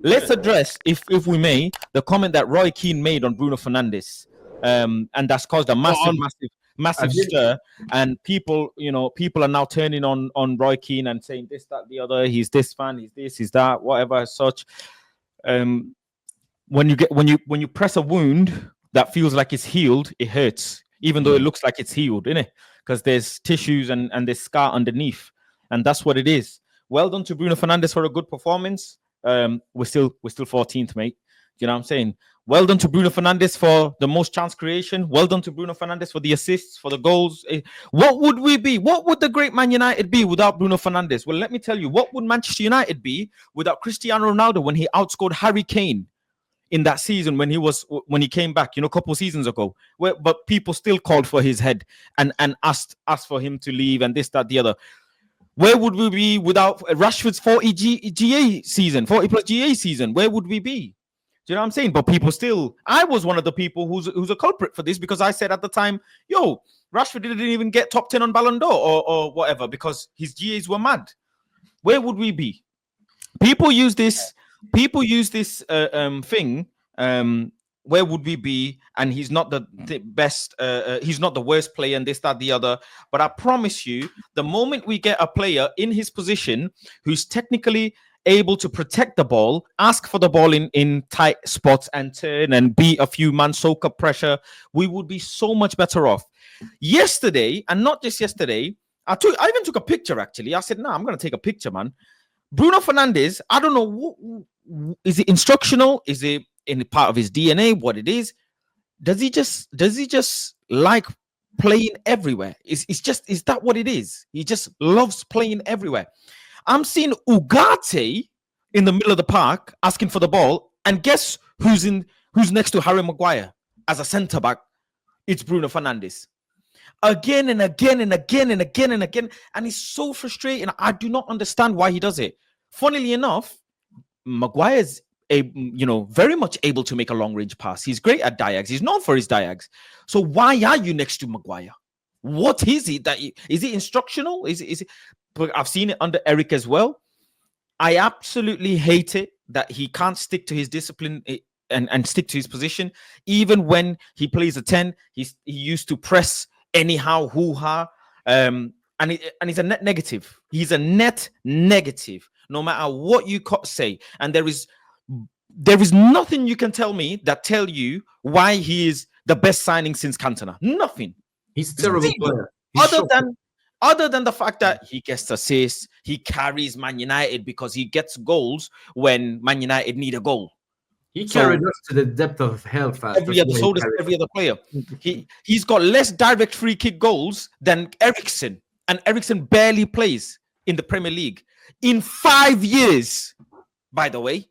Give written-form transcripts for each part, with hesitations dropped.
let's address, if we may, the comment that Roy Keane made on Bruno Fernandes, and that's caused a massive stir, and people are now turning on Roy Keane and saying this, that, the other. He's this fan, he's this, he's that, whatever, as such. When you press a wound that feels like it's healed, it hurts, even though it looks like it's healed, innit? Because there's tissues and there's scar underneath, and that's what it is. Well done to Bruno Fernandes for a good performance. We're still 14th, mate. You know what I'm saying? Well done to Bruno Fernandes for the most chance creation. Well done to Bruno Fernandes for the assists, for the goals. What would we be? What would the great Man United be without Bruno Fernandes? Well, let me tell you, what would Manchester United be without Cristiano Ronaldo when he outscored Harry Kane in that season when he came back, a couple of seasons ago? But people still called for his head and asked for him to leave and this, that, the other. Where would we be without Rashford's 40 GA season, 40 plus GA season? Where would we be? Do you know what I'm saying? But people still, I was one of the people who's a culprit for this, because I said at the time, Rashford didn't even get top 10 on Ballon d'Or or whatever because his GAs were mad. Where would we be? People use this thing. Where would we be? And he's not the best. He's not the worst player, and this, that, the other. But I promise you, the moment we get a player in his position who's technically able to protect the ball, ask for the ball in tight spots and turn and beat a few man, soak up pressure, we would be so much better off. Yesterday, and not just yesterday, I even took a picture, actually. I said, I'm going to take a picture, man. Bruno Fernandes, I don't know, is it instructional? Is it in part of his DNA, what it is? Does he just like playing everywhere? Is that what it is? He just loves playing everywhere. I'm seeing Ugarte in the middle of the park asking for the ball, and guess who's next to Harry Maguire as a centre back? It's Bruno Fernandes. Again and again and again and again and again, and it's so frustrating. I do not understand why he does it. Funnily enough, Maguire's very much able to make a long range pass. He's great at diags. He's known for his diags. So why are you next to Maguire? What is it is it instructional? Is it? But I've seen it under Eric as well. I absolutely hate it that he can't stick to his discipline and stick to his position. Even when he plays a 10, he used to press anyhow, hoo-ha. And he's a net negative. He's a net negative, no matter what you say. And there is nothing you can tell me that tell you why he is the best signing since Cantona. Nothing. He's a terrible player. Other than the fact that he gets assists, he carries Man United because he gets goals when Man United need a goal. He carried us to the depth of hell fast. So does every other player. He's got less direct free kick goals than Eriksen, and Eriksen barely plays in the Premier League. In 5 years, by the way,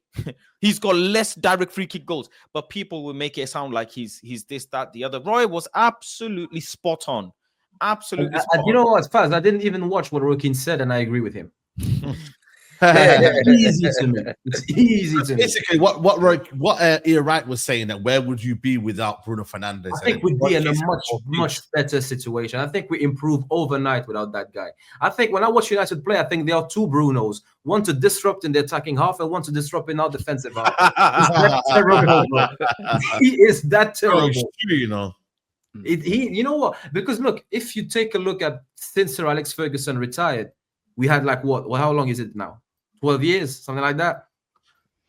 he's got less direct free kick goals, but people will make it sound like he's this, that, the other. Roy was absolutely spot on. Absolutely. You know what, Faz? I didn't even watch what Roy Keane said, and I agree with him. Easy to me. It's easy to me. Basically, what Ian Wright was saying, that where would you be without Bruno Fernandes? I think we'd be in a much better situation. I think we improve overnight without that guy. I think when I watch United play, I think there are two Brunos: one to disrupt in the attacking half and one to disrupt in our defensive half. He is that terrible. You know. You know what? Because look, if you take a look at since Sir Alex Ferguson retired, we had like what? Well, how long is it now? 12 years, something like that.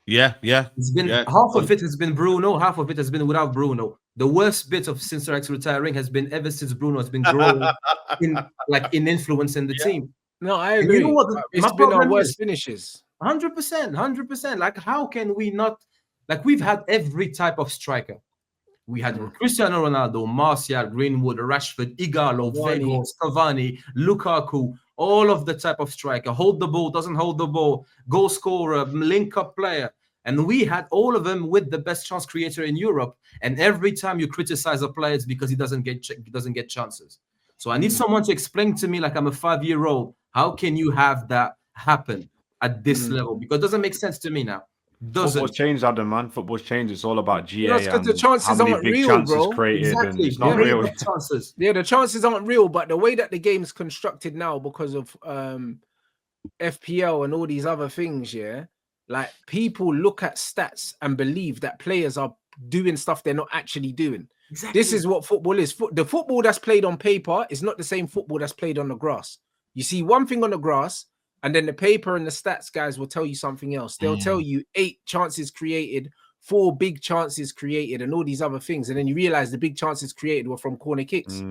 Yeah. It's been half of it has been Bruno, half of it has been without Bruno. The worst bit of since Sir Alex retiring has been ever since Bruno has been growing in influence in the team. No, I agree. You know what? It's been our worst finishes. 100%. Like, how can we not? Like, we've had every type of striker. We had Cristiano Ronaldo, Martial, Greenwood, Rashford, Igalo, Weghorst, Cavani, Lukaku, all of the type of striker. Hold the ball, doesn't hold the ball, goal scorer, link-up player. And we had all of them with the best chance creator in Europe. And every time you criticize a player, it's because he doesn't get chances. So I need someone to explain to me, like I'm a 5-year-old, how can you have that happen at this level? Because it doesn't make sense to me now. Football's changed, Adam, man. Football's changed. It's all about GA and the chances how many aren't big real, chances bro. created. Exactly. And it's not real. The chances aren't real, but the way that the game's constructed now because of FPL and all these other things, like people look at stats and believe that players are doing stuff they're not actually doing. Exactly. This is what football is. The football that's played on paper is not the same football that's played on the grass. You see one thing on the grass, and then the paper and the stats guys will tell you something else. They'll tell you 8 chances created, 4 big chances created, and all these other things. And then you realize the big chances created were from corner kicks.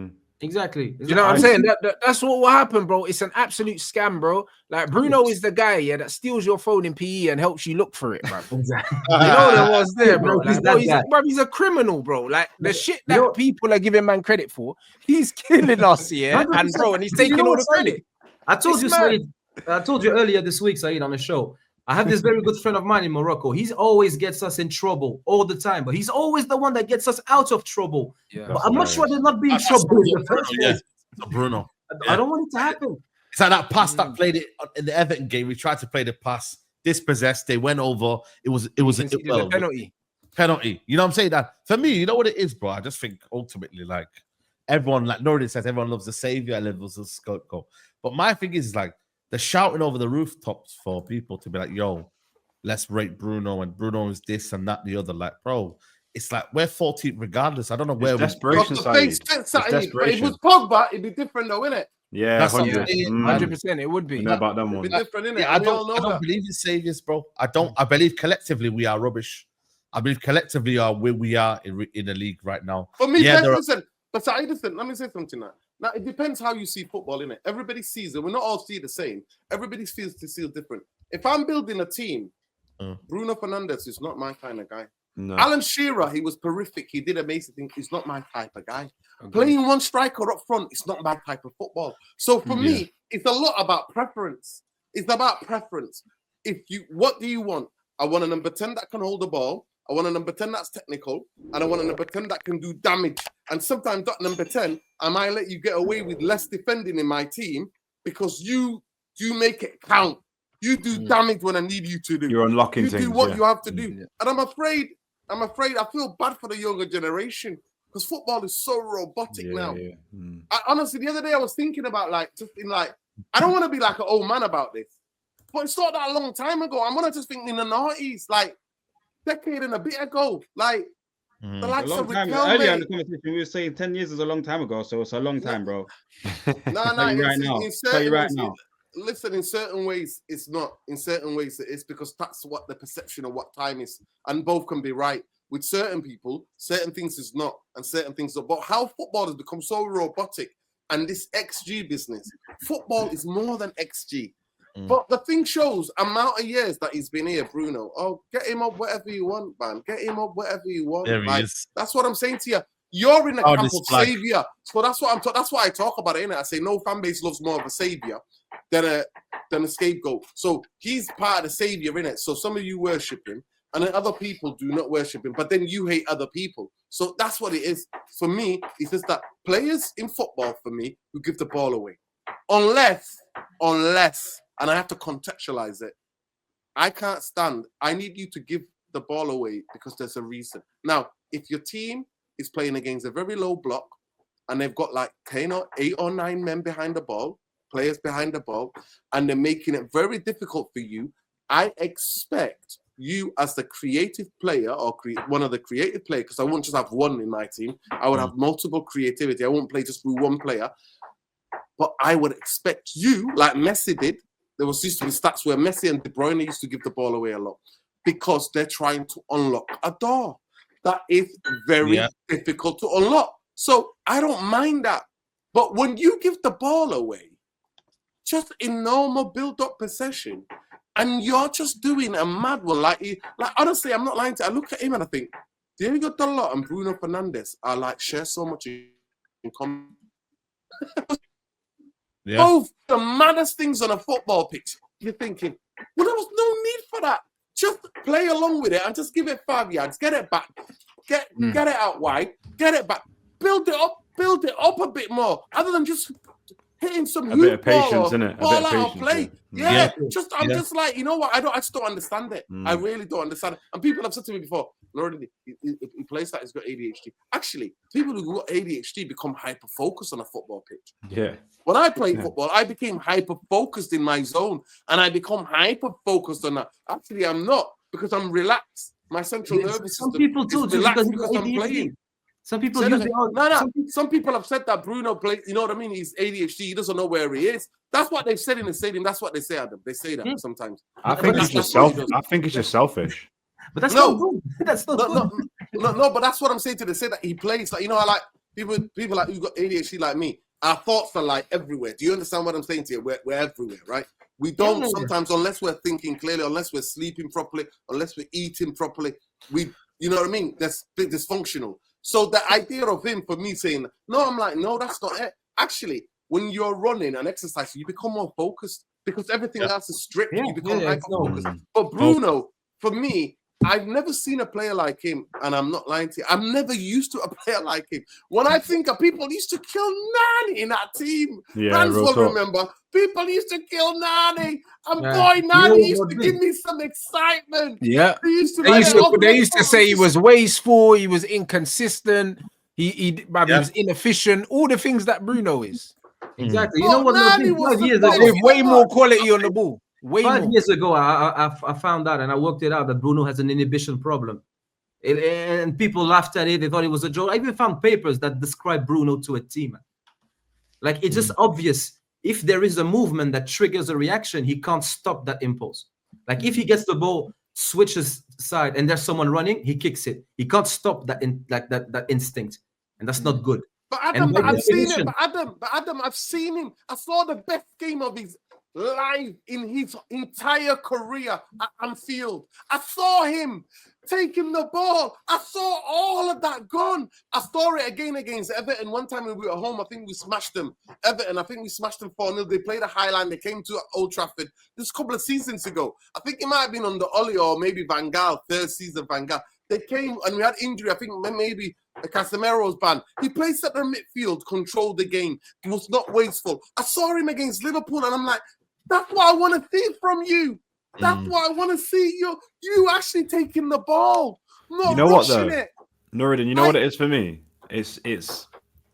Exactly. You know what I'm saying? That's what will happen, bro. It's an absolute scam, bro. Like Bruno is the guy, that steals your phone in PE and helps you look for it, bro. Exactly. You know there was there, bro. He's Like, that guy. he's a criminal, bro. Like the shit that people are giving man credit for, he's killing us, and he's taking all the credit. I told It's you, mad. Saeed, I told you earlier this week, Saeed, on the show. I have this very good friend of mine in Morocco. He's always gets us in trouble all the time, but he's always the one that gets us out of trouble. Yeah, but I'm not sure they're not being trouble in the first place. Bruno. I don't want it to happen. It's like that pass that played it in the Everton game. We tried to play the pass, dispossessed. They went over. It was a penalty. Penalty. You know what I'm saying? That for me, you know what it is, bro. I just think ultimately, like everyone, like Norris says, everyone loves the savior, everyone loves the scapegoat. But my thing is like the shouting over the rooftops for people to be like, "Yo, let's rate Bruno," and Bruno is this and that, the other. Like, bro, it's like we're 14th regardless. I don't know where It's desperation, If it was Pogba, it'd be different though, innit? Yeah, 100%. It would be. Know about them It'd ones. be different, innit? I don't believe in saviors, bro. I believe collectively we are rubbish. I believe collectively are where we are in the league right now. For me, listen, let me say something now. Now, it depends how you see football, innit? Everybody sees it. We not all see the same. Everybody feels different. If I'm building a team, Bruno Fernandes is not my kind of guy. No. Alan Shearer, he was terrific. He did amazing things. He's not my type of guy. Playing one striker up front, it's not my type of football. So for me, it's a lot about preference. It's about preference. What do you want? I want a number 10 that can hold the ball. I want a number 10 that's technical, and I want a number 10 that can do damage. And sometimes that number 10, I might let you get away with less defending in my team because you make it count. You do damage when I need you to do. You're unlocking things. You do what you have to do. And I'm afraid I feel bad for the younger generation because football is so robotic now. Honestly, the other day I was thinking about I don't want to be like an old man about this, but it's not that long time ago. I'm gonna just think in the 90s, like decade and a bit ago, like the likes of earlier in the conversation we were saying 10 years is a long time ago, so it's a long time, bro. Listen, in certain ways it's not. In certain ways it is, because that's what the perception of what time is, and both can be right. With certain people, certain things is not, and certain things are. But how football has become so robotic, and this XG business, football is more than XG. But the thing shows amount of years that he's been here, Bruno. Oh, get him up whatever you want, man. Get him up whatever you want. There he is. That's what I'm saying to you. You're in the camp of savior. So that's what I talk about it, innit? I say no fan base loves more of a savior than a scapegoat. So he's part of the savior, innit? So some of you worship him, and then other people do not worship him, but then you hate other people. So that's what it is. For me, it's just that players in football, for me, who give the ball away. Unless, and I have to contextualize it, I can't stand. I need you to give the ball away because there's a reason. Now, if your team is playing against a very low block and they've got like 8 or 9 men behind the ball, players behind the ball, and they're making it very difficult for you, I expect you as the creative player or one of the creative players, because I won't just have one in my team, I would have multiple creativity. I won't play just through one player, but I would expect you, like Messi did. There used to be stats where Messi and De Bruyne used to give the ball away a lot because they're trying to unlock a door that is very difficult to unlock. So I don't mind that. But when you give the ball away, just in normal build-up possession, and you're just doing a mad one, like honestly, I'm not lying to you. I look at him and I think, Diego Dalot and Bruno Fernandes are like share so much in common. Both the maddest things on a football pitch. You're thinking, well, there was no need for that. Just play along with it and just give it 5 yards. Get it back. Get it out wide. Get it back. Build it up a bit more. Other than just hitting some a bit of patience, isn't it? Ball out of play. I'm just like, you know what? I just don't understand it. I really don't understand it. And people have said to me before, he plays like he's got ADHD. Actually, people who got ADHD become hyper focused on a football pitch. Yeah. When I played football, I became hyper focused in my zone, and I become hyper focused on that. Actually, I'm not, because I'm relaxed. My central nervous Some system people too, is just relaxed because because I'm ADHD. playing. Some people Say use that- the no. Some people have said that Bruno plays. You know what I mean? He's ADHD. He doesn't know where he is. That's what they've said in the stadium. That's what they say, Adam. They say that sometimes. I think But it's just that's what he self. does. I think it's just selfish. But that's No. not good. That's not good. No. But that's what I'm saying to. They say that he plays like, you know. I like people like who got ADHD like me. Our thoughts are like everywhere. Do you understand what I'm saying to you? We're everywhere, right? We don't sometimes, unless we're thinking clearly, unless we're sleeping properly, unless we're eating properly. You know what I mean? That's dysfunctional. So the idea of him, for me, saying, no, I'm like, no, that's not it. Actually, when you're running and exercising, you become more focused because everything else is strict. You become hyper-focused. But Bruno, for me, I've never seen a player like him, and I'm not lying to you. I'm never used to a player like him. When I think of people used to kill Nani in that team. Rans will remember. People used to kill Nani. And boy, Nani used to give me some excitement. Yeah. They used to say he was wasteful, he was inconsistent, he was inefficient, all the things that Bruno is. Exactly. You know what? Nani was 5 years But ago, with way more quality on the ball. Way 5 more. years ago, I found out and I worked it out that Bruno has an inhibition problem. And people laughed at it. They thought it was a joke. I even found papers that describe Bruno to a team. Like, it's just obvious. If there is a movement that triggers a reaction, he can't stop that impulse. Like, if he gets the ball, switches side, and there's someone running, he kicks it. He can't stop that that instinct, and that's not good. But Adam, I've seen it. But Adam, I've seen him. I saw the best game of his life in his entire career at Anfield. I saw him taking the ball. I saw all of that gone. I saw it again against Everton. One time when we were at home, I think we smashed them. Everton, I think we smashed them 4-0. They played a Highline. They came to Old Trafford this couple of seasons ago. I think it might have been under Oli or maybe Van Gaal, third season Van Gaal. They came and we had injury. I think maybe Casemiro's banned. He played center midfield, controlled the game. He was not wasteful. I saw him against Liverpool and I'm like, that's what I want to see from you. That's what I want to see. You actually taking the ball. Not You know what though? it. Nuruddin, you know what it is for me? It's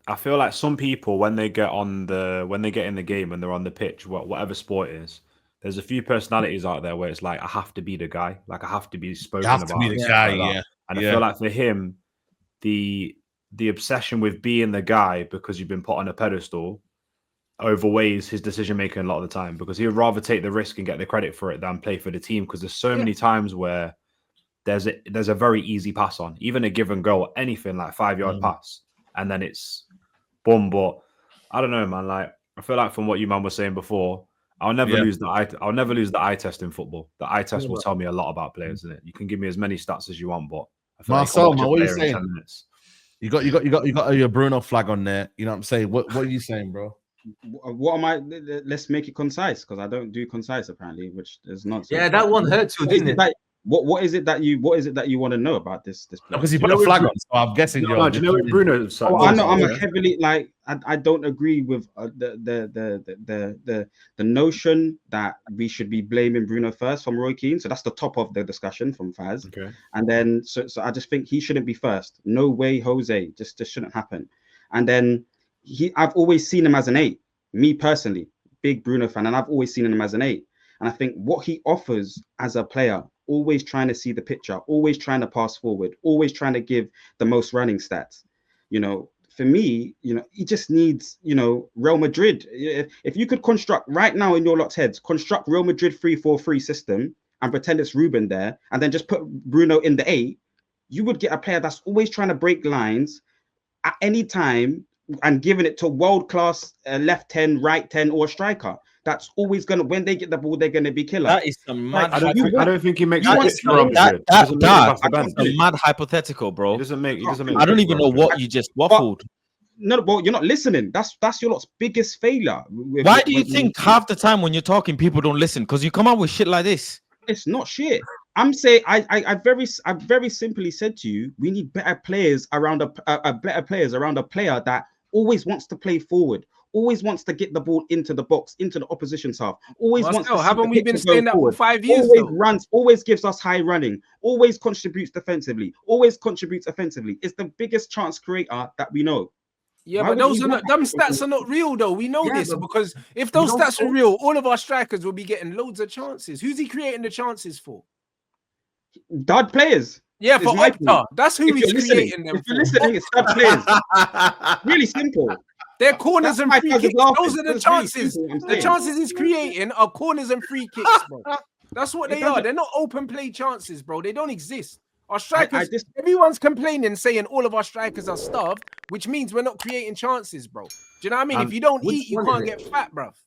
I feel like some people when they get in the game and they're on the pitch, whatever sport it is, there's a few personalities out there where it's like I have to be the guy, like I have to be spoken about. To be the guy, like and I feel like for him, the obsession with being the guy because you've been put on a pedestal overweighs his decision making a lot of the time, because he would rather take the risk and get the credit for it than play for the team, because there's so many times where there's a very easy pass on, even a give and go, anything like 5-yard pass, and then it's boom. But I don't know, man. Like I feel like from what you man was saying before, I'll never lose the eye test in football. The eye test will tell me a lot about players, isn't it? You can give me as many stats as you want, but I feel Marcel, like man, what are you saying? You got your Bruno flag on there. You know what I'm saying? What are you saying, bro? What am I? Let's make it concise, because I don't do concise apparently, which is nonsense. Yeah, that one hurt you, didn't it? What is it that you want to know about this player? Because you put a flag on, so I'm guessing. Do you know what Bruno? I know I'm a heavily I don't agree with the notion that we should be blaming Bruno first from Roy Keane. So that's the top of the discussion from Faz. Okay. And then so I just think he shouldn't be first. No way, Jose. Just shouldn't happen. And then I've always seen him as an 8. Me personally, big Bruno fan, and I've always seen him as an 8. And I think what he offers as a player, always trying to see the picture, always trying to pass forward, always trying to give the most running stats. For me, he just needs, Real Madrid. If you could construct right now in your lot's heads, construct Real Madrid 3-4-3 system and pretend it's Ruben there, and then just put Bruno in the 8, you would get a player that's always trying to break lines at any time and giving it to world-class left 10, right 10, or striker. That's always gonna, when they get the ball, they're gonna be killer. That is some mad. I don't think he makes that's a mad hypothetical, bro. He doesn't make. I don't even know what you just waffled. No, but you're not listening. That's your lot's biggest failure. Why do you think half the time when you're talking, people don't listen? Because you come out with shit like this. It's not shit. I'm saying I very simply said to you, we need better players around a player that always wants to play forward, always wants to get the ball into the box, into the opposition's half. Always wants to see haven't the we been picture go saying that for forward. 5 years? Always Though? runs, always gives us high running, always contributes defensively, always contributes offensively. It's the biggest chance creator that we know. Yeah, Why but would those he are want not, them that? stats are not real though. We know Yeah, this but because if those don't stats were talk- real, all of our strikers will be getting loads of chances. Who's he creating the chances for? Dud players. Yeah, Is for my Opta. point. That's who If he's you're listening, creating them if you're for. listening, it's dud players. Really simple. They're corners That's and why free fans are kicks. laughing. Those are the That's really chances. simple what I'm The saying. chances he's creating are corners and free kicks, bro. That's what It they are. doesn't- They're not open play chances, bro. They don't exist. Our I strikers, just everyone's complaining, saying all of our strikers are starved, which means we're not creating chances, bro. Do you know what I mean? And If you don't which eat, you one can't is get it? fat, bro.